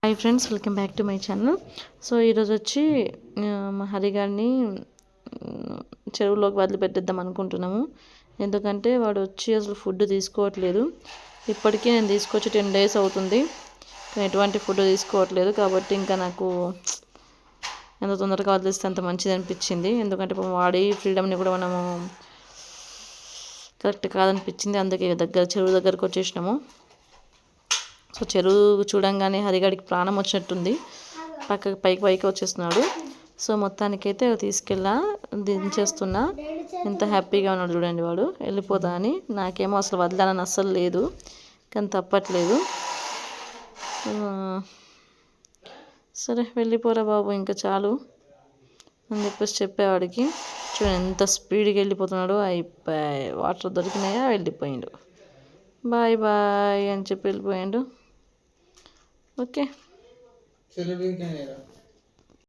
Hi friends, welcome back to my channel. So ఈరోజు వచ్చి మా హరిగారిని చెరువులోకి వదిలిపెట్టేద్దాం అనుకుంటున్నాము. ఎందుకంటే వాడు వచ్చి అసలు ఫుడ్ తీసుకోవట్లేదు. ఇప్పటికీ నేను తీసుకొచ్చి 10 days అవుతుంది, కానీ ఎటువంటి ఫుడ్ తీసుకోవట్లేదు. కాబట్టి ఇంకా నాకు ఎంత తొందరగా వదిలిస్తే అంత మంచిది అనిపించింది. ఎందుకంటే వాడి ఫ్రీడమ్ని కూడా మనము కరెక్ట్ కాదనిపించింది. అందుకే చెరువు దగ్గరకు వచ్చేసినాము. సో చెరువు చూడంగానే హరిగాడికి ప్రాణం వచ్చినట్టుంది, పైకి వచ్చేస్తున్నాడు. సో మొత్తానికైతే తీసుకెళ్ళా దించేస్తున్నా. ఎంత హ్యాపీగా ఉన్నాడు చూడండి వాడు వెళ్ళిపోతా అని. నాకేమో అసలు వదలాలని అస్సలు లేదు, కానీ తప్పట్లేదు. సరే వెళ్ళిపోరా బాబు, ఇంకా చాలు అని చెప్పేసి చెప్పేవాడికి. చూడండి ఎంత స్పీడ్గా వెళ్ళిపోతున్నాడు. అయిపోయి వాటర్ దొరికినాయా, వెళ్ళిపోయిండు. బాయ్ బాయ్ అని చెప్పి వెళ్ళిపోయాడు. ఓకే.